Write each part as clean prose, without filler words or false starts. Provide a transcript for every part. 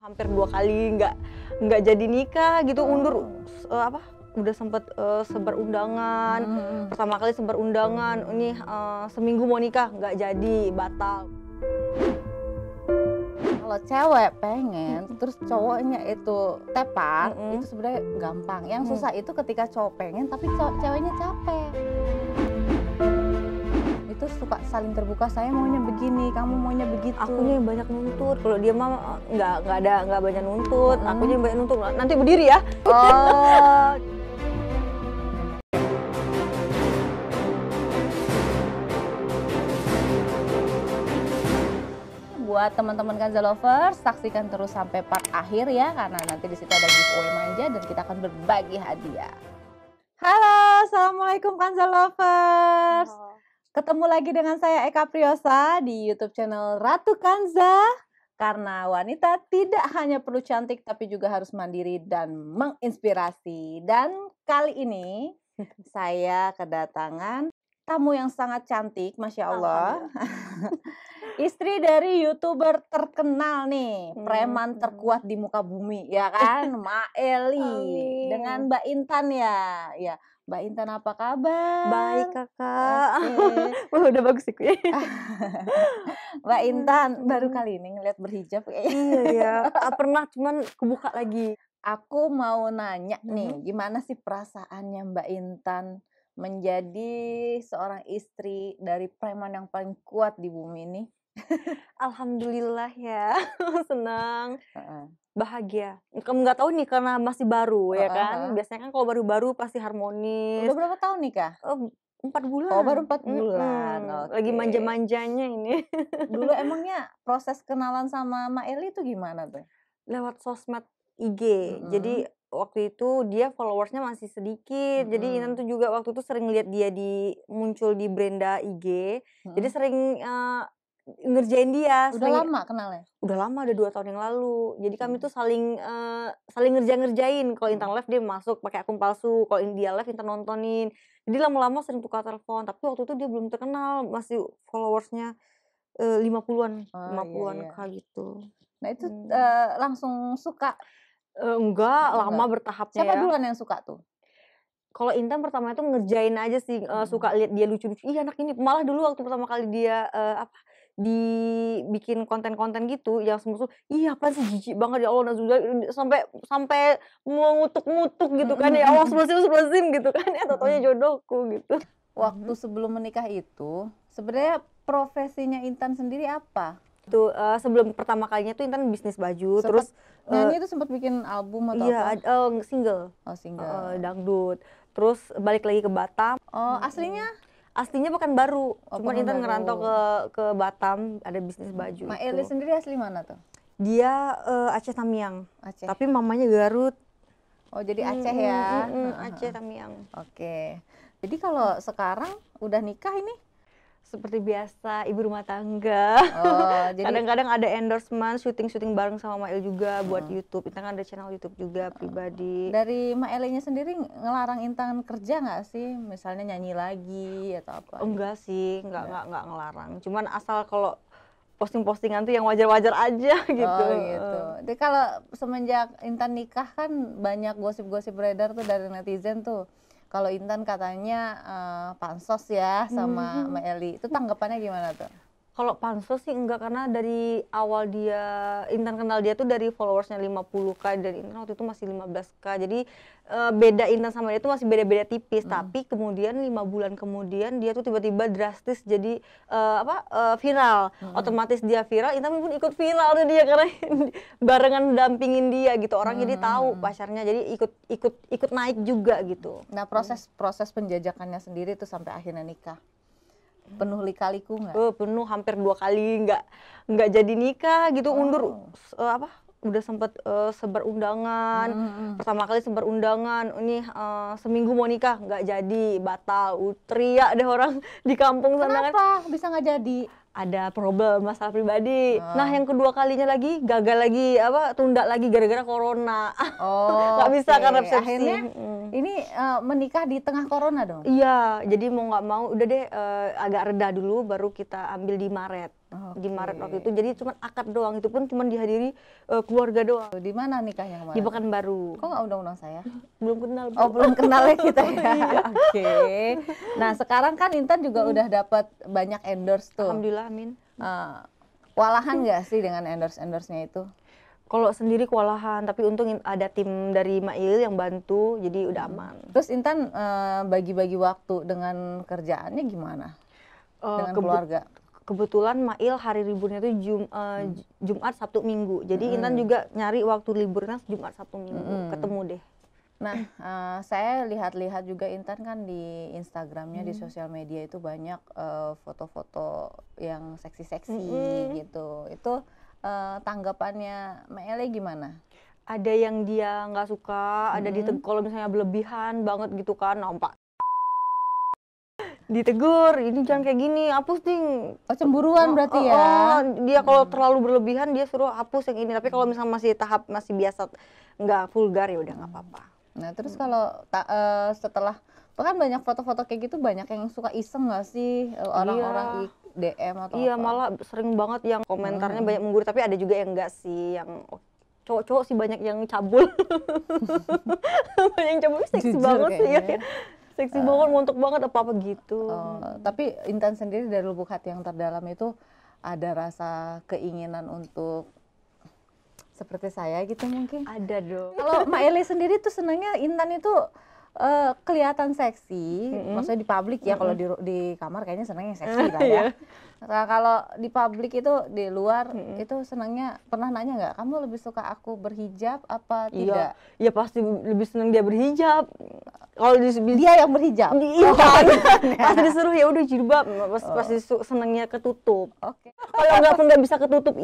Hampir 2 kali nggak jadi nikah gitu, undur udah sempet sebar undangan. Pertama kali sebar undangan, ini seminggu mau nikah nggak jadi, batal. Kalau cewek pengen terus cowoknya itu tepat, itu sebenarnya gampang. Yang susah itu ketika cowok pengen tapi ceweknya capek. Itu suka saling terbuka, saya maunya begini, kamu maunya begitu. Akunya yang banyak nuntut, kalau dia mah nggak banyak nuntut. Akunya yang banyak nuntut, nanti berdiri ya. Oh. Buat teman-teman Kanza Lovers, saksikan terus sampai part akhir ya, karena nanti di situ ada giveaway manja dan kita akan berbagi hadiah. Halo, assalamualaikum Kanza Lovers. Ketemu lagi dengan saya Eka Priyosa di YouTube channel Ratu Kanza. Karena wanita tidak hanya perlu cantik tapi juga harus mandiri dan menginspirasi. Dan kali ini saya kedatangan tamu yang sangat cantik, Masya Allah. Istri dari YouTuber terkenal nih, preman terkuat di muka bumi, ya kan? Mak Eli dengan Mbak Intan ya. Ya, Mbak Intan apa kabar? Baik kakak. Okay. Wah, udah bagus sih. Mbak Intan baru kali ini ngeliat berhijab kayaknya. Iya ya, pernah cuman kebuka lagi. Aku mau nanya nih, gimana sih perasaannya Mbak Intan menjadi seorang istri dari preman yang paling kuat di bumi ini? Alhamdulillah ya, senang, bahagia. Kamu nggak tahu nih karena masih baru ya kan. Biasanya kan kalau baru-baru pasti harmonis. Udah berapa tahun nikah? 4 bulan. Oh, baru 4 bulan. Lagi manja-manjanya ini. Dulu emangnya proses kenalan sama Mak Eli itu gimana tuh? Lewat sosmed IG. Jadi waktu itu dia followersnya masih sedikit. Jadi Intan tuh juga waktu itu sering lihat dia muncul di Brenda IG. Jadi sering ngerjain dia. Udah lama kenalnya? Udah lama, udah 2 tahun yang lalu. Jadi kami tuh saling ngerjain. Kalau Intan live dia masuk pakai akun palsu, kalau dia live Intan nontonin. Jadi lama-lama sering tukar telepon. Tapi waktu itu dia belum terkenal, masih followersnya 50-an, 50-an kali gitu. Nah itu langsung suka? Enggak, lama bertahapnya. Siapa duluan yang suka tuh? Kalau Intan pertama itu ngerjain aja sih, suka lihat dia lucu-lucu. Iya anak ini, malah dulu waktu pertama kali dia dibikin konten-konten gitu yang semua tuh, "Ih apaan sih jijik banget ya Allah, nauzubillah," sampai mengutuk-ngutuk gitu kan, ya Allah astagfirullahaladzim gitu kan, ya tau-taunya jodohku gitu. Waktu sebelum menikah itu sebenarnya profesinya Intan sendiri apa? Tuh sebelum pertama kalinya tuh Intan bisnis baju, terus nyanyi itu sempat bikin album atau apa? Iya, single. Oh, single. Dangdut. Terus balik lagi ke Batam. Oh, aslinya? Aslinya Pekanbaru. Cuman Intan Pekanbaru. ngerantau ke Batam, ada bisnis baju. Mak Eli sendiri asli mana tuh? Dia Aceh Tamiang. Aceh. Tapi mamanya Garut. Oh, jadi Aceh ya. Aceh Tamiang. Oke. Jadi kalau sekarang udah nikah ini? Seperti biasa, ibu rumah tangga. Oh, jadi kadang-kadang ada endorsement, syuting juga sama Mael juga buat YouTube. Intan kan ada channel YouTube juga pribadi. Dari Mak Elinya sendiri ngelarang Intan kerja nggak sih? Misalnya nyanyi lagi atau apa? Enggak sih, enggak ngelarang. Cuman asal kalau posting-postingan tuh yang wajar-wajar aja gitu. Oh gitu. Jadi kalau semenjak Intan nikah kan banyak gosip-gosip beredar tuh dari netizen tuh. Kalau Intan katanya pansos ya sama Mak Eli. Itu tanggapannya gimana tuh? Kalau pansos sih enggak, karena dari awal Intan kenal dia tuh dari followersnya 50k dan Intan waktu itu masih 15k. Jadi beda Intan sama dia tuh masih beda-beda tipis. Tapi kemudian 5 bulan kemudian dia tuh tiba-tiba drastis jadi viral. Otomatis dia viral, Intan pun ikut viral tuh dia karena barengan dampingin dia gitu. Orang jadi tahu pacarnya, jadi ikut naik juga gitu. Nah proses penjajakannya sendiri tuh sampai akhirnya nikah. Penuh lika-liku nggak? Penuh, hampir 2 kali nggak jadi nikah gitu, undur udah sempet sebar undangan. Pertama kali sebar undangan, ini seminggu mau nikah nggak jadi, batal. Teriak deh orang di kampung sana. Kenapa bisa nggak jadi? Ada problem masalah pribadi. Nah yang kedua kalinya lagi gagal lagi, tunda lagi gara-gara corona. Nggak bisa karena resepsi. Akhirnya ini menikah di tengah corona dong? Iya, jadi mau nggak mau udah deh agak reda dulu, baru kita ambil di Maret. di Maret waktu itu. Jadi cuma akad doang, itu pun cuma dihadiri keluarga doang. Di mana nikahnya kemarin? Di Pekanbaru. Kok nggak undang-undang saya? Belum kenal. Oh, belum kenal ya kita ya. Oke. Nah, sekarang kan Intan juga udah dapat banyak endorse tuh. Alhamdulillah, amin. Kewalahan nggak sih dengan endorse-nya itu? Kalau sendiri kewalahan, tapi untung ada tim dari Mail yang bantu, jadi udah aman. Terus Intan bagi-bagi waktu dengan kerjaannya gimana? Dengan keluarga? Kebetulan Mail hari liburnya itu Jumat, Sabtu, Minggu. Jadi Intan juga nyari waktu liburnya Jumat, Sabtu, Minggu. Ketemu deh. Nah, saya lihat-lihat juga Intan kan di Instagramnya, di sosial media itu banyak foto-foto yang seksi-seksi gitu. Itu tanggapannya Mbak Ele gimana? Ada yang dia nggak suka, ada kalau misalnya berlebihan banget gitu kan, nampak ditegur, ini jangan kayak gini, hapus ding. Oh, cemburuan berarti ya? Dia kalau terlalu berlebihan dia suruh hapus yang ini, tapi kalau misalnya masih tahap masih biasa, nggak vulgar ya udah nggak apa-apa. Nah, terus kalau setelah kan banyak foto-foto kayak gitu, banyak yang suka iseng nggak sih orang-orang DM atau iya, apa? malah sering banget yang komentarnya banyak menggurui, tapi ada juga yang enggak sih, yang cowok-cowok sih banyak yang cabul. Banyak yang cabul, seksi banget sih ya. Seksi banget, montok banget apa-apa gitu. Tapi Intan sendiri dari lubuk hati yang terdalam itu ada rasa keinginan untuk seperti saya gitu mungkin? Ada dong. Kalau Mbak Ele sendiri tuh senangnya Intan itu kelihatan seksi, maksudnya di publik ya. Kalau di kamar kayaknya senangnya seksi lah ya. Nah, kalau di publik itu di luar itu senangnya, pernah nanya nggak, kamu lebih suka aku berhijab apa tidak? Iya pasti lebih senang dia berhijab. Kalau dia yang berhijab, iya kan? Pasti disuruh ya udah jilbab, pasti senangnya ketutup. Oke. Kalau nggak bisa ketutup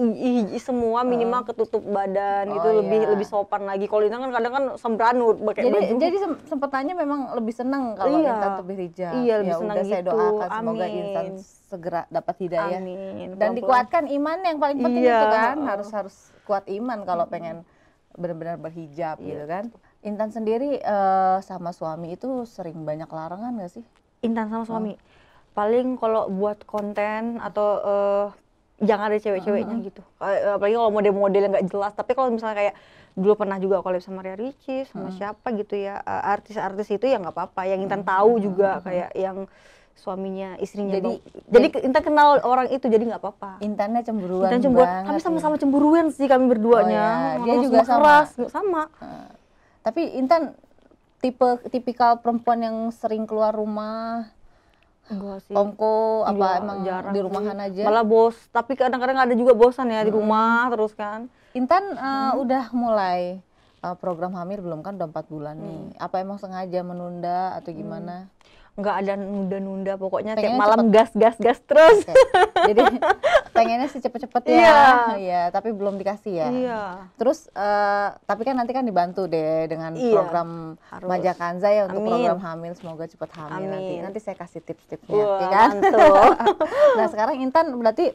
semua, minimal ketutup badan gitu, lebih sopan lagi. Kalau Intan kan kadang kan sembranut pakai baju. Jadi sempat tanya memang lebih senang kalau Intan tuh berhijab. Iya, lebih senang gitu. Saya doakan semoga Intan segera dapat hidayah. Amin. Dan dikuatkan iman yang paling penting itu kan, harus kuat iman kalau pengen benar-benar berhijab gitu kan. Intan sendiri sama suami itu sering banyak larangan nggak sih? Intan sama suami paling kalau buat konten atau jangan ada cewek-ceweknya gitu. Apalagi kalau model-model yang nggak jelas. Tapi kalau misalnya kayak dulu pernah juga collab sama Ria Ricis, sama siapa gitu ya, artis-artis itu ya nggak apa-apa. Yang Intan tahu juga kayak yang suaminya, istrinya. Jadi Intan kenal orang itu, jadi nggak apa-apa. Intannya cemburuan banget. Kami sama-sama cemburuan sih kami berduanya. Dia juga sama. Tapi Intan tipikal perempuan yang sering keluar rumah. Enggak sih. Omko apa emang jarang di rumahan aja? Malah tapi kadang-kadang ada juga bosan ya di rumah terus kan. Intan udah mulai program hamil belum, kan udah 4 bulan nih. Apa emang sengaja menunda atau gimana? Nggak ada nunda-nunda, pokoknya tiap malam gas terus. Jadi pengennya sih cepet-cepet ya. Iya, tapi belum dikasih ya. Iya. Terus tapi kan nanti kan dibantu deh dengan program Majak Kanza ya untuk program hamil, semoga cepet hamil. Nanti saya kasih tips-tipsnya ya kan. Nah, sekarang Intan berarti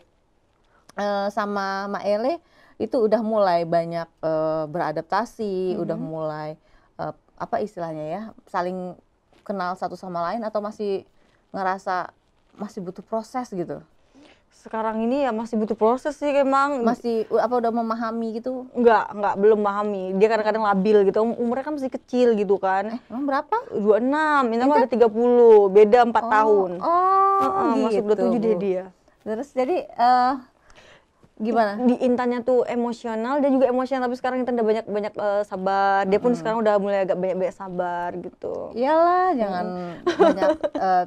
sama Mbak Ele itu udah mulai banyak beradaptasi, udah mulai apa istilahnya ya, saling kenal satu sama lain, atau masih ngerasa masih butuh proses gitu? Sekarang ini ya masih butuh proses sih emang. Masih apa udah memahami gitu? Enggak, belum memahami. Dia kadang-kadang labil gitu. Umurnya kan masih kecil gitu kan. Emang berapa? 26, ini kan ada 30, beda 4 tahun. Gitu. Masuk 27 deh dia. Terus jadi gimana? Di Intannya tuh emosional, dia juga emosional, tapi sekarang Intan udah banyak sabar. Dia pun sekarang udah mulai agak banyak sabar gitu. Iyalah, jangan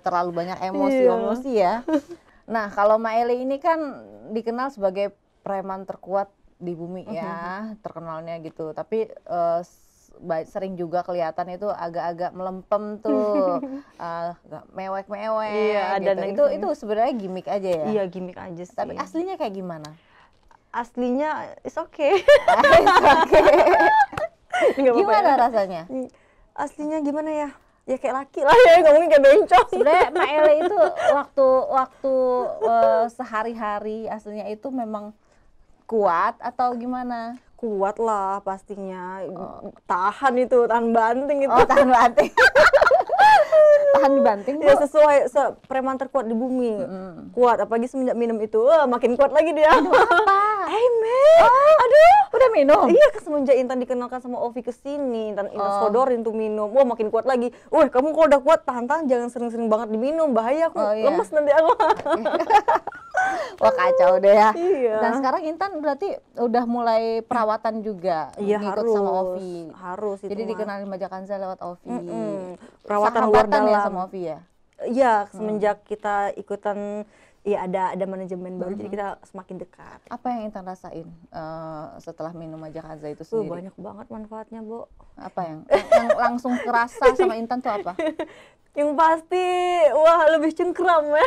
terlalu banyak emosi ya. Nah, kalau Mbak Ele ini kan dikenal sebagai preman terkuat di bumi ya, terkenalnya gitu. Tapi sering juga kelihatan itu agak-agak melempem tuh, mewek-mewek gitu. Itu sebenarnya gimmick aja ya? Iya, gimmick aja sih. Tapi aslinya kayak gimana? Aslinya it's okay. Gimana rasanya? Aslinya gimana ya? Ya kayak laki lah ya, ngomongin kayak bencong. Sebenarnya Mbak Ele itu waktu sehari-hari aslinya itu memang kuat atau gimana? Kuat lah pastinya. Tahan banting itu. Oh, tahan banting. tahan dibanting, Bu. Ya sesuai preman terkuat di bumi. Kuat, apalagi semenjak minum itu, makin kuat lagi dia. Apa? Amen. Aduh, Udah minum? iya, semenjak Intan dikenalkan sama Ovi ke sini, Intan sodorin tuh minum. Wah, makin kuat lagi. Wah, kamu kalau udah kuat tahan-tahan, jangan sering-sering banget diminum, bahaya aku lemes nanti aku. Wah, kacau deh ya. Iya. Dan sekarang Intan berarti udah mulai perawatan juga, Iya, ngikut harus sama Ovi. harus itu Jadi mah. dikenalin Maja Kanza lewat Ovi. Perawatan luar Sahabatan ya dalam sama Ovi ya? Iya, semenjak kita ikutan, ya ada manajemen baru, jadi kita semakin dekat. Apa yang Intan rasain setelah minum Maja Kanza itu sendiri? Banyak banget manfaatnya, Bu. Apa yang langsung kerasa sama Intan tuh apa? Yang pasti, wah, lebih cengkram ya.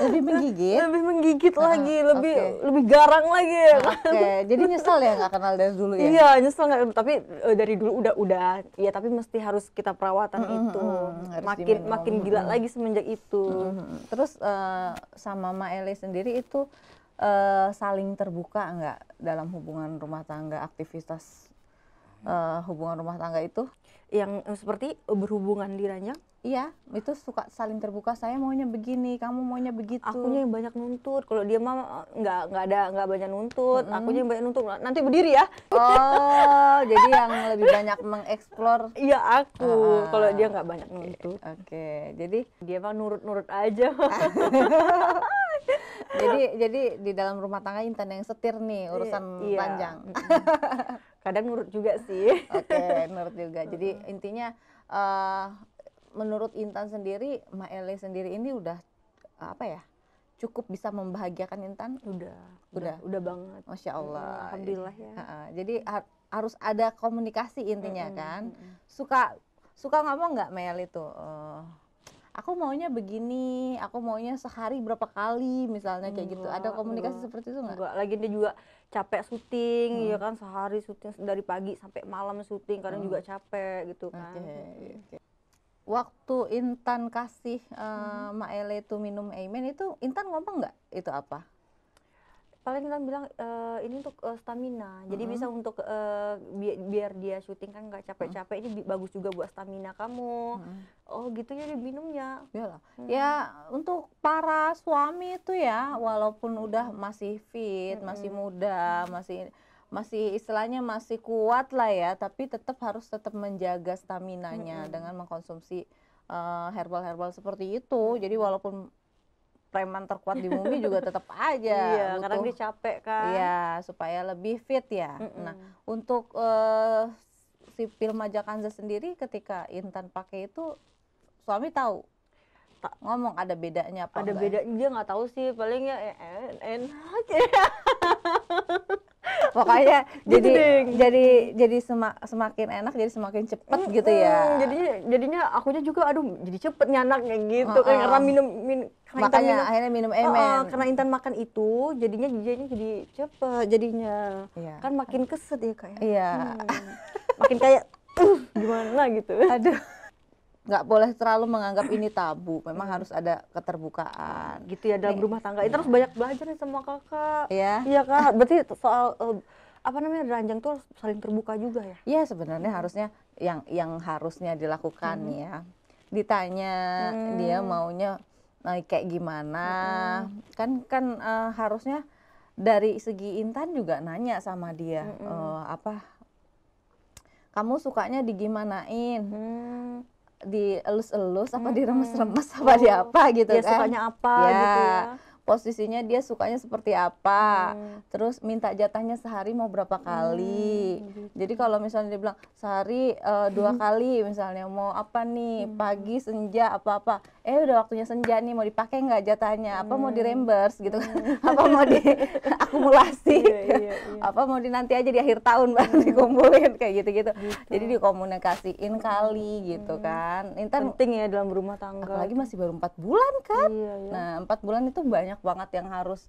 Lebih menggigit? Lebih menggigit lagi, lebih oke. lebih garang lagi. Oke, jadi nyesel ya nggak kenal dari dulu ya? Iya, nyesel nggak, tapi dari dulu udah, ya tapi mesti harus kita perawatan itu. harus Makin diminum. gila lagi semenjak itu. Terus sama Ma Ele sendiri itu saling terbuka nggak dalam hubungan rumah tangga, aktivitas hubungan rumah tangga itu? Yang seperti berhubungan di ranjang, Iya, itu suka saling terbuka. Saya maunya begini, kamu maunya begitu. akunya yang banyak nuntut. Kalau dia mah nggak banyak nuntut. Akunya yang banyak nuntut. Nanti berdiri ya. Oh, jadi yang lebih banyak mengeksplor. Iya, aku. Kalau dia nggak banyak nuntut. Oke, jadi Dia mah nurut-nurut aja. jadi di dalam rumah tangga Intan yang setir nih urusan Iya. panjang. Kadang nurut juga sih. Oke, menurut juga. Jadi intinya menurut Intan sendiri, Ma Ele sendiri ini udah apa ya? Cukup bisa membahagiakan Intan? Udah banget. Masya Allah. Alhamdulillah ya. Jadi harus ada komunikasi intinya kan. Suka ngomong nggak Mel itu? Aku maunya begini, aku maunya sehari berapa kali misalnya kayak gitu. Ada komunikasi seperti itu nggak? Enggak, lagi dia juga capek syuting, ya kan, sehari syuting dari pagi sampai malam syuting, kadang juga capek gitu kan. Oke. Waktu Intan kasih Ma Ele itu minum Amen itu Intan ngomong nggak itu apa? Paling Intan bilang ini untuk stamina, jadi bisa untuk biar dia syuting kan nggak capek-capek, ini bagus juga buat stamina kamu. Oh gitu ya diminumnya. Iyalah. Ya untuk para suami itu ya walaupun udah masih fit, masih muda, masih istilahnya masih kuat lah ya, tapi harus tetap menjaga staminanya dengan mengkonsumsi herbal-herbal seperti itu. Jadi walaupun preman terkuat di bumi juga tetap aja Iya, butuh, kadang dia capek kan. iya, supaya lebih fit ya. Nah, untuk si pil Maja Kanza sendiri ketika Intan pakai itu suami tahu? Ngomong ada bedanya apa Ada enggak? bedanya, dia nggak tahu sih, paling ya enak. Pokoknya Gitu deh. jadi semakin enak, jadi semakin cepet gitu ya. Jadinya akunya juga aduh jadi cepet nyanak kayak gitu kan, karena minum karena Intan Makanya akhirnya minum karena Intan makan itu jadinya jadi cepet jadinya. Iya. Kan makin keset ya Kak ya. Iya. Makin kayak gimana gitu. Aduh. Nggak boleh terlalu menganggap ini tabu. Memang harus ada keterbukaan. Gitu ya dalam rumah tangga. Intan harus banyak belajar nih sama Kakak. Iya. Iya Kak, berarti soal apa namanya, ranjang tuh harus saling terbuka juga ya. Iya, sebenarnya harusnya yang harusnya dilakukan ya. Ditanya dia maunya kayak gimana. Kan harusnya dari segi Intan juga nanya sama dia apa kamu sukanya digimanain? Dielus-elus apa diremes-remes apa di apa gitu Dia kan? sukanya apa Ya, gitu ya. posisinya dia sukanya seperti apa, terus minta jatahnya sehari mau berapa kali. Jadi kalau misalnya dia bilang sehari 2 kali misalnya, mau apa nih, pagi, senja, apa-apa, udah waktunya senja nih, mau dipakai nggak jatahnya, apa mau di-reimburse gitu kan, apa mau diakumulasi, apa mau nanti aja di akhir tahun baru dikumpulin kayak gitu-gitu. Jadi dikomunikasiin kali gitu kan. Intan Penting ya dalam rumah tangga. apalagi masih baru 4 bulan kan. Iya. Nah, 4 bulan itu banyak banget yang harus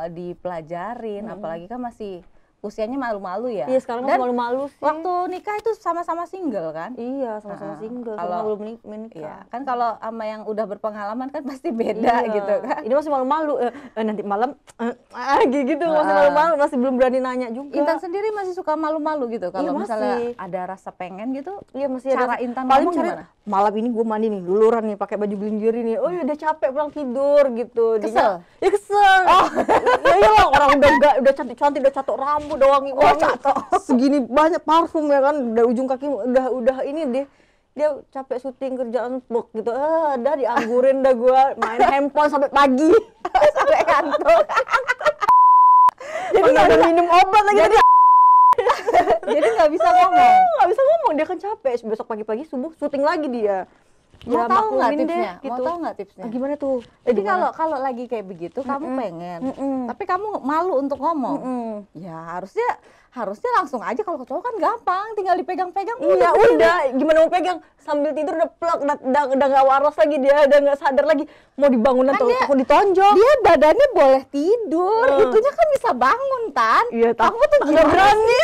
dipelajarin, apalagi kan masih usianya malu-malu ya. Iya, sekarang Dan masih malu-malu sih. waktu nikah itu sama-sama single kan? Iya, sama-sama single, Kalau sama belum menikah. Iya, kan kalau sama yang udah berpengalaman kan pasti beda Iya. gitu kan. Ini masih malu-malu. Nanti malam gitu masih malu-malu, masih belum berani nanya juga. Intan sendiri masih suka malu-malu gitu kalau Iya, misalnya masih. ada rasa pengen gitu. Iya, masih Cara ada. Intan Paling ngomong cari, gimana? malam ini gue mandi nih, luluran nih, pakai baju gelinjiri nih. Oh ya udah capek pulang tidur gitu. Kesel? Ya kesel. Oh. Ya iyalah, orang udah cantik-cantik, udah catok rambut, udah wangi. catok. Segini banyak parfum ya kan, dari ujung kaki udah ini deh. Dia capek syuting kerjaan bok gitu. Udah dianggurin dah gue main handphone sampai pagi. Sampai kantor. Jadi nggak ada minum obat lagi. Jadi nggak bisa ngomong. Nggak bisa ngomong, dia kan capek. Besok pagi-pagi subuh syuting lagi dia. Mau tahu nggak maklumin tipsnya? deh, Mau gitu. tahu nggak tipsnya? Gimana tuh? Jadi kalau lagi kayak begitu kamu pengen, tapi kamu malu untuk ngomong. Ya harusnya langsung aja. Kalau cowok kan gampang, tinggal dipegang-pegang. Iya udah, gimana mau pegang sambil tidur udah plek, udah nggak waras lagi dia, udah nggak sadar lagi, mau dibangunan Kan tuh dia- aku ditonjok. Dia badannya boleh tidur, itunya kan bisa bangun Tan. Iya, Kamu tuh nggak gimana berani.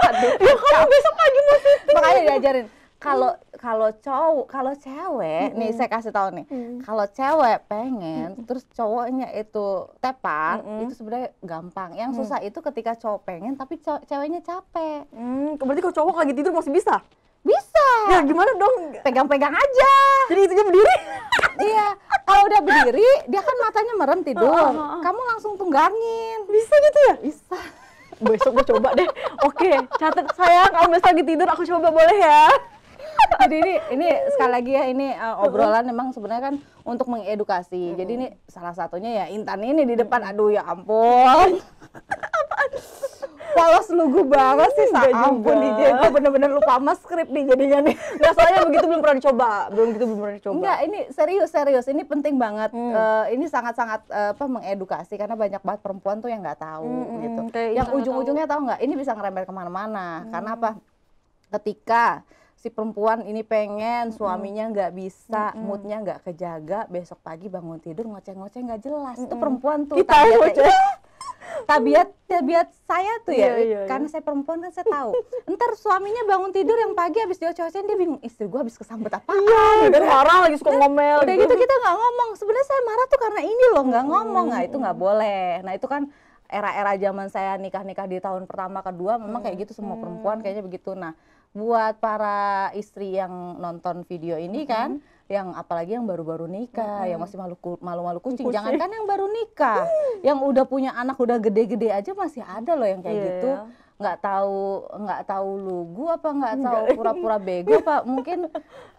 Aduh, Ya kamu besok pagi mau syuting. makanya diajarin kalau cewek nih saya kasih tahu nih, kalau cewek pengen terus cowoknya itu tepar, itu sebenarnya gampang. Yang susah itu ketika cowok pengen tapi ceweknya capek. Berarti kalau cowok lagi tidur masih bisa? Bisa Ya gimana dong? pegang-pegang aja. Jadi itunya berdiri? Iya, kalau udah berdiri dia kan matanya merem tidur, kamu langsung tunggangin. Bisa gitu ya? Bisa. Besok gue coba deh. Oke, catat sayang, kalau besok lagi tidur aku coba boleh ya? Jadi ini sekali lagi ya, ini obrolan memang sebenarnya kan untuk mengedukasi. Jadi ini salah satunya ya Intan ini di depan, aduh ya ampun. Polos lugu banget sih, Enggak ampun juga. DJ, gue bener-bener lupa sama skrip nih jadinya nih. Nggak, soalnya begitu belum pernah dicoba. Belum pernah dicoba. Enggak, ini serius, ini penting banget. Ini sangat-sangat mengedukasi karena banyak banget perempuan tuh yang nggak tahu gitu. kayak Yang Intan ujung-ujungnya tahu nggak? Ini bisa ngerembet kemana-mana. Karena apa? Ketika si perempuan ini pengen suaminya nggak bisa, moodnya nggak kejaga, besok pagi bangun tidur ngoceh-ngoceh nggak jelas. Itu perempuan tuh Kita yang ngoceh. tabiat saya tuh ya, Iya. karena saya perempuan kan saya tahu. Ntar suaminya bangun tidur yang pagi habis dia oceh-ocehin dia bingung, istri gua habis kesambet apa? Iya, udah marah lagi suka ngomel. Udah gitu kita nggak ngomong. Sebenarnya saya marah tuh karena ini loh, nggak ngomong. Nah itu nggak boleh. Nah itu kan era-era zaman saya nikah-nikah di tahun pertama kedua memang kayak gitu, semua perempuan kayaknya begitu. Nah buat para istri yang nonton video ini kan, yang apalagi yang baru-baru nikah, yang masih malu-malu kucing, jangankan yang baru nikah, yang udah punya anak udah gede-gede aja masih ada loh yang kayak Iya. gitu. Nggak tahu lugu apa nggak tahu pura-pura bego apa mungkin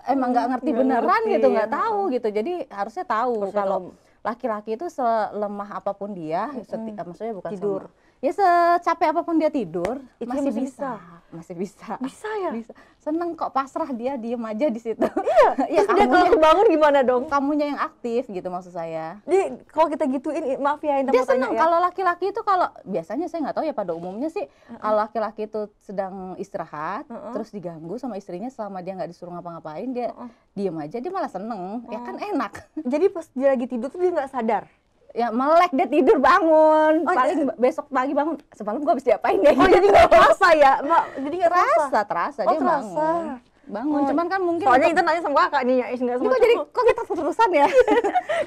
emang nggak ngerti Nggak beneran ngerti, gitu, ya. nggak tahu gitu. Jadi harusnya tahu Harusnya kalau tahu. laki-laki itu selemah apapun dia, maksudnya bukan Tidur. ya secapek apapun dia tidur Itu masih masih bisa, masih bisa. Bisa ya? Bisa. Seneng kok, pasrah dia, diem aja di situ. Iya. Ya Terus dia kalau kebangun gimana dong? kamunya yang aktif gitu maksud saya. Jadi kalau kita gituin, maaf ya Intan Dia mau tanya seneng ya. kalau laki-laki itu, kalau biasanya saya nggak tahu ya, pada umumnya sih kalau laki-laki itu sedang istirahat terus diganggu sama istrinya selama dia nggak disuruh ngapa-ngapain, dia diem aja, dia malah seneng. Ya kan enak. Jadi pas dia lagi tidur tuh dia nggak sadar. Ya melek, dia tidur bangun, Oh, paling besok pagi bangun, semalam gua habis diapain ya? Oh jadi nggak terasa ya, Mbak? Jadi nggak terasa. terasa Oh, dia terasa. bangun, cuman kan mungkin Soalnya untuk- Intan nanya sama kakak nih, ya nggak ini sama kok jadi cowok. kok kita terusan ya?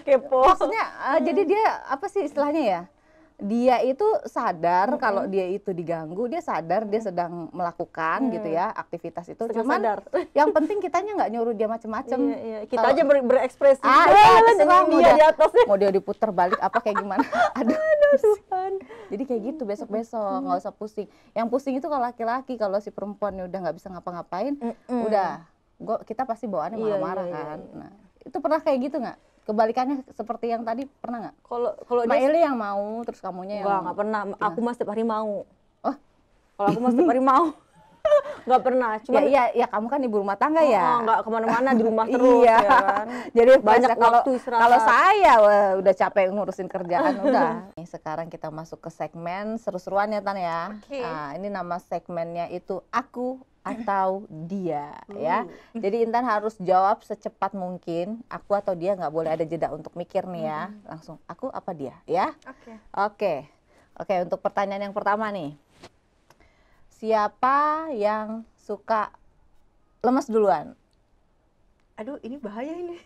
Kepo. Maksudnya jadi dia apa sih istilahnya ya? Dia itu sadar kalau dia itu diganggu, dia sadar dia sedang melakukan gitu ya aktivitas itu. Setengah Cuman sadar. yang penting kitanya nggak nyuruh dia macem-macem. Iya, iya. Kita Kalau- aja berekspresi. iya, dan terserah, ini dia di atasnya. mau dia diputer balik apa kayak gimana. Aduh, Tuhan. jadi kayak gitu besok-besok nggak usah pusing. Yang pusing itu kalau laki-laki, kalau si perempuannya udah nggak bisa ngapa-ngapain, udah kita pasti bawaannya Iya, marah-marah iya, kan. Nah, itu pernah kayak gitu nggak? Kebalikannya seperti yang tadi pernah nggak? Kalau Mbak dia Eli yang mau, terus kamunya yang nggak pernah. Aku mah setiap hari mau. Oh. Kalau aku mah setiap hari mau. Nggak pernah. Cuma ya kamu kan ibu rumah tangga ya. nggak kemana-mana di rumah terus Iya. ya kan. Jadi Banyak pas kalau waktu istirahat. kalau saya wah, udah capek ngurusin kerjaan udah. Nih, sekarang kita masuk ke segmen seru-seruan ya Tan ya. Oke. Nah, ini nama segmennya itu aku atau dia ya. Jadi Intan harus jawab secepat mungkin, aku atau dia, nggak boleh ada jeda untuk mikir nih ya. Langsung aku apa dia ya. Oke. Oke. Oke, untuk pertanyaan yang pertama nih. Siapa yang suka lemes duluan? Aduh, ini bahaya ini.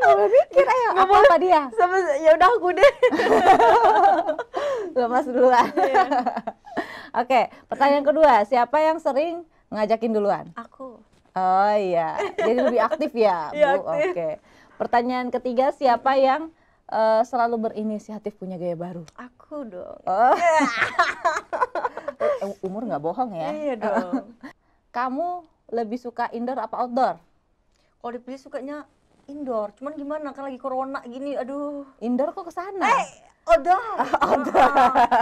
Boleh mikir, ayo. Apa dia? Ya udah aku deh. Lemes duluan. Oke, pertanyaan kedua. Siapa yang sering ngajakin duluan? Aku. Oh iya, jadi lebih aktif ya, Iya, Bu. aktif. Oke. Pertanyaan ketiga, siapa yang selalu berinisiatif punya gaya baru? Aku dong. Oh. Umur nggak bohong ya. Iya dong. Kamu lebih suka indoor apa outdoor? Kalau dipilih sukanya indoor. Cuman gimana kan lagi corona gini, aduh. Indoor kok ke sana? Outdoor.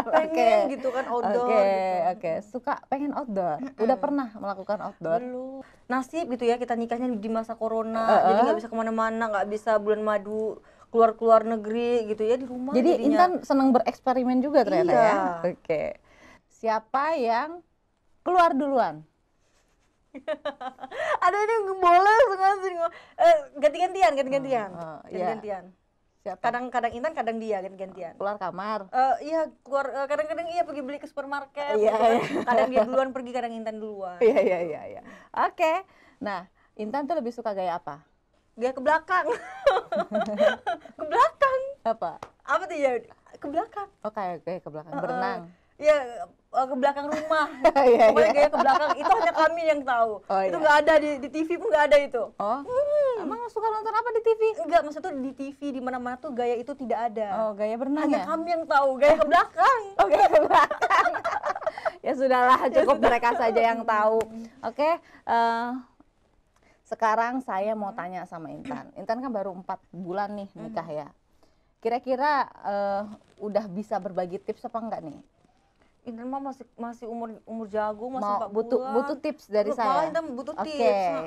Pengen gitu kan outdoor. Oke, gitu. oke. Suka pengen outdoor. Udah pernah melakukan outdoor? Belum. Nasib gitu ya kita nikahnya di masa corona, jadi nggak bisa kemana-mana, nggak bisa bulan madu keluar negeri gitu ya, di rumah. Jadi jadinya. Intan senang bereksperimen juga ternyata Iya. ya. Oke. Siapa yang keluar duluan? Aduh, ini nggak boleh sengaja. Ganti-gantian. Iya. Ganti-gantian. Siapa? Kadang Intan, kadang dia ganti-gantian. Keluar kamar. Iya, keluar kadang-kadang iya pergi beli ke supermarket. Iya, gitu kan. iya. Kadang dia duluan pergi, kadang Intan duluan. Iya. Oke. Nah, Intan tuh lebih suka gaya apa? Gaya ke belakang. Ke belakang. Apa? Apa tuh ya? Ke belakang. Oh, kayak gaya ke belakang, berenang. Iya, ke belakang rumah. Iya, Pokoknya iya. gaya ke belakang itu hanya kami yang tahu. Oh, Itu iya. nggak ada di TV pun nggak ada itu. Oh, emang suka nonton apa di TV? Enggak, maksud tuh di TV di mana-mana tuh gaya itu tidak ada. Oh, gaya berenang Hanya ya? kami yang tahu gaya ke belakang. Oh, gaya ke belakang. Ya sudahlah, cukup mereka saja yang tahu. Oke, sekarang saya mau tanya sama Intan. Intan kan baru 4 bulan nih nikah ya. Kira-kira udah bisa berbagi tips apa enggak nih? Intan mah masih umur jago, masih Mau 4 bulan. butuh tips dari Malah saya. Intan butuh Oke. tips.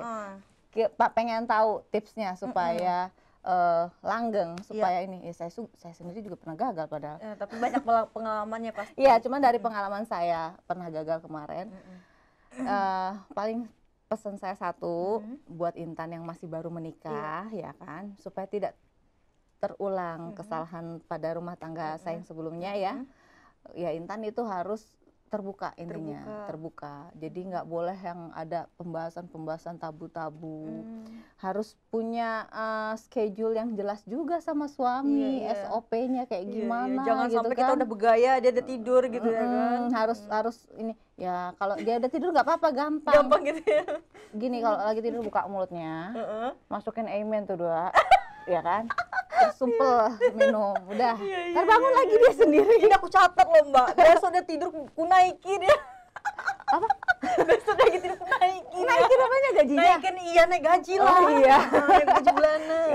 Pak pengen tahu tipsnya supaya langgeng, supaya ini. Ya, saya sendiri juga pernah gagal padahal. Ya, tapi banyak pengalamannya pasti. Iya, cuman dari pengalaman saya pernah gagal kemarin. Paling pesan saya satu buat Intan yang masih baru menikah, ya kan, supaya tidak terulang kesalahan pada rumah tangga saya yang sebelumnya ya. Ya Intan itu harus terbuka intinya, terbuka. Jadi nggak boleh yang ada pembahasan tabu-tabu. Harus punya schedule yang jelas juga sama suami, SOP-nya kayak gimana. Jangan gitu sampai kan. kita udah begaya dia udah tidur gitu ya kan. Harus ini ya, kalau dia udah tidur nggak apa-apa, gampang. Gampang gitu ya. Gini, kalau lagi tidur buka mulutnya, masukin amen tuh 2, ya kan? Terus sumpel minum, udah. Ntar bangun lagi dia sendiri. Ini aku catat loh Mbak, besok dia tidur ku naikin ya. Apa? Besok dia tidur ku naikin. Naikin apanya gajinya? Naikin, iya naik gaji lah. Oh iya. Naik gaji bulanan.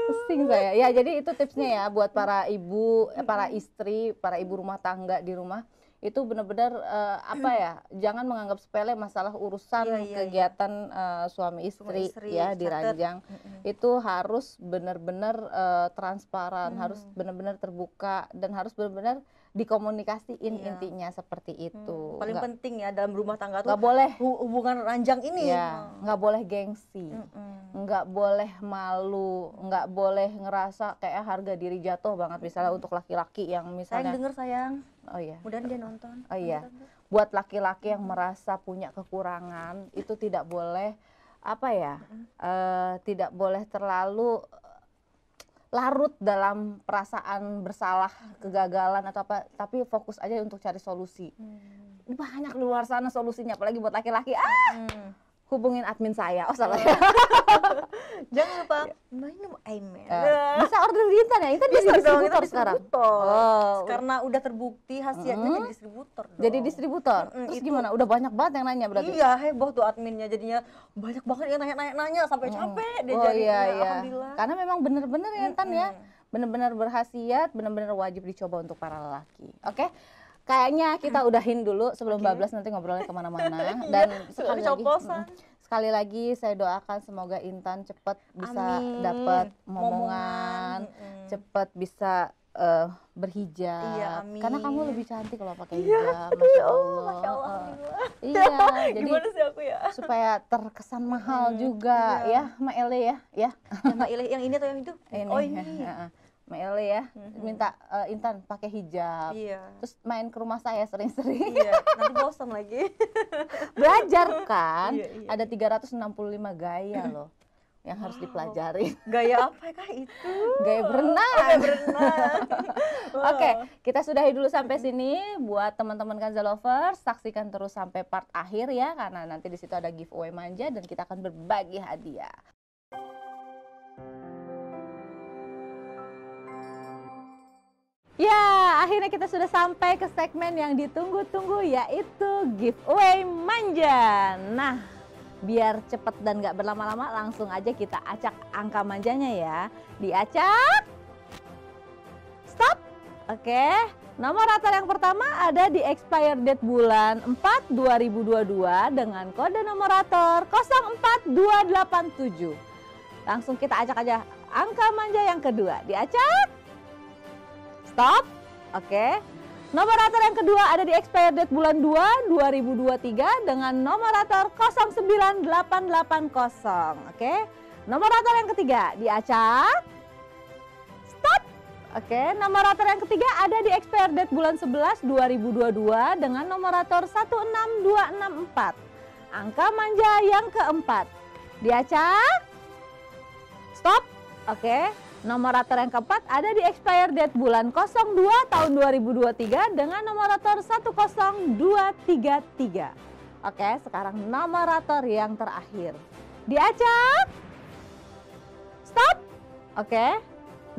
Pusing saya. Ya, jadi itu tipsnya ya buat para ibu, para istri, para ibu rumah tangga di rumah. Itu benar-benar apa ya, jangan menganggap sepele masalah urusan kegiatan suami istri ya di ranjang. Itu harus benar-benar transparan, harus benar-benar terbuka, dan harus benar-benar dikomunikasiin intinya seperti itu. Paling penting ya dalam rumah tangga tuh nggak boleh hubungan ranjang ini ya, nggak boleh gengsi, nggak boleh malu, nggak boleh ngerasa kayak harga diri jatuh banget misalnya untuk laki-laki yang misalnya. Sayang denger sayang. Oh iya. Mudah dia nonton. Oh iya. Buat laki-laki yang merasa punya kekurangan itu tidak boleh apa ya? Tidak boleh terlalu larut dalam perasaan bersalah, kegagalan atau apa, tapi fokus aja untuk cari solusi. Banyak di luar sana solusinya, apalagi buat laki-laki. Hubungin admin saya. Oh salah ya. Jangan lupa minum amen. Bisa order di Intan ya? Intan jadi distributor sekarang. Oh, karena udah terbukti hasilnya jadi distributor dong. Jadi distributor. Terus gimana? Udah banyak banget yang nanya berarti? Iya, heboh tuh adminnya, jadinya banyak banget yang nanya sampai capek dia oh jadi. iya. Alhamdulillah. Karena memang bener-bener ya Intan ya, bener-bener berhasiat, bener-bener wajib dicoba untuk para lelaki. Oke? Kayaknya kita udahin dulu sebelum bablas nanti ngobrolnya kemana-mana. Dan sekali lagi saya doakan semoga Intan cepat bisa dapat momongan, cepat bisa berhijab. Iya, amin. Karena kamu lebih cantik kalau pakai hijab, Masya Allah. Masya Allah, alhamdulillah. Iya, jadi gimana sih aku ya? supaya terkesan mahal juga ya, Mbak Ele ya. Sama yang ini atau yang itu? Ini. Oh ini. Mele ya, minta Intan pakai hijab. Iya. Terus main ke rumah saya sering-sering. Iya, nanti bosan lagi. Belajar kan? Iya. Ada 365 gaya loh yang harus dipelajari. Gaya apa kah itu? Gaya berenang. Gaya berenang. Oke, kita sudahi dulu sampai sini. Buat teman-teman Kanza Lovers, saksikan terus sampai part akhir ya, karena nanti di situ ada giveaway manja dan kita akan berbagi hadiah. Ya, akhirnya kita sudah sampai ke segmen yang ditunggu-tunggu, yaitu giveaway manja. Nah, biar cepet dan gak berlama-lama, langsung aja kita acak angka manjanya ya. Diacak. Stop. Oke, nomor rater yang pertama ada di expired date bulan 4 2022 dengan kode nomor rater 04287. Langsung kita acak aja angka manja yang kedua. Diacak. Stop. Oke. Nomor rater yang kedua ada di expired date bulan 2 2023 dengan nomor rater 09880. Oke. Nomor rater yang ketiga diacak. Stop. Oke, nomor rater yang ketiga ada di expired date bulan 11 2022 dengan nomor rater 16264. Angka manja yang keempat. Diacak. Stop. Oke. Nomor rater yang keempat ada di expired date bulan 02 tahun 2023 dengan nomor rater 10233. Oke, sekarang nomor rater yang terakhir. Diacak. Stop. Oke.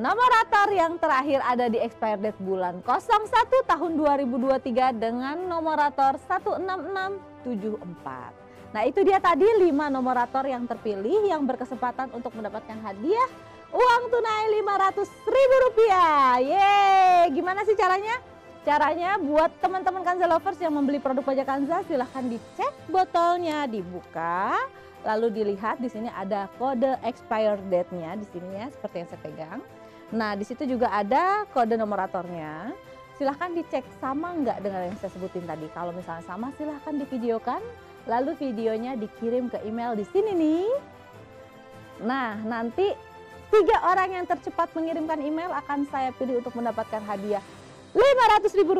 Nomor rater yang terakhir ada di expired date bulan 01 tahun 2023 dengan nomor rater 16674. Nah, itu dia tadi 5 nomor rater yang terpilih yang berkesempatan untuk mendapatkan hadiah uang tunai Rp500.000. Yeay, gimana sih caranya? Caranya buat teman-teman Kanza Lovers yang membeli produk pajak Kanza, silahkan dicek botolnya, dibuka, lalu dilihat di sini ada kode expired date-nya di sini ya, seperti yang saya pegang. Nah, di situ juga ada kode nomeratornya. Silahkan dicek sama nggak dengan yang saya sebutin tadi. Kalau misalnya sama, silahkan divideokan, lalu videonya dikirim ke email di sini nih. Nah, nanti 3 orang yang tercepat mengirimkan email akan saya pilih untuk mendapatkan hadiah Rp500.000.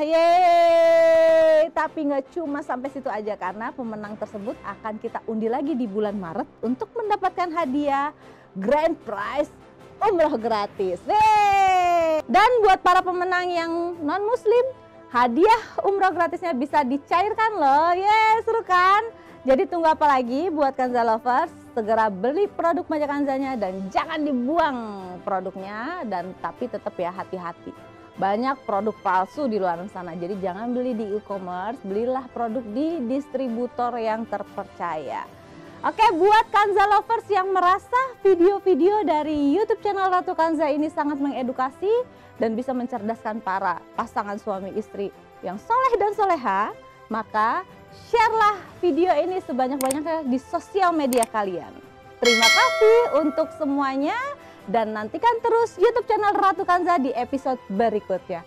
Yeay! Tapi nggak cuma sampai situ aja, karena pemenang tersebut akan kita undi lagi di bulan Maret untuk mendapatkan hadiah grand prize umroh gratis. Yeay! Dan buat para pemenang yang non muslim, hadiah umroh gratisnya bisa dicairkan loh. Yeay, seru kan? Jadi tunggu apa lagi buat Kanza Lovers? Segera beli produk pajak Kanzanya dan jangan dibuang produknya, dan tapi tetap ya hati-hati. Banyak produk palsu di luar sana, jadi jangan beli di e-commerce, belilah produk di distributor yang terpercaya. Oke, buat Kanza Lovers yang merasa video-video dari YouTube channel Ratu Kanza ini sangat mengedukasi dan bisa mencerdaskan para pasangan suami istri yang soleh dan soleha, maka share-lah video ini sebanyak-banyaknya di sosial media kalian. Terima kasih untuk semuanya dan nantikan terus YouTube channel Ratu Kanza di episode berikutnya.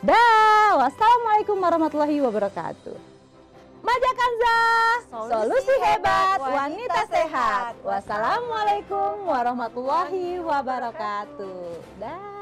Dah, wassalamualaikum warahmatullahi wabarakatuh. Majak Kanza, solusi hebat wanita sehat. Wassalamualaikum warahmatullahi wabarakatuh. Dah.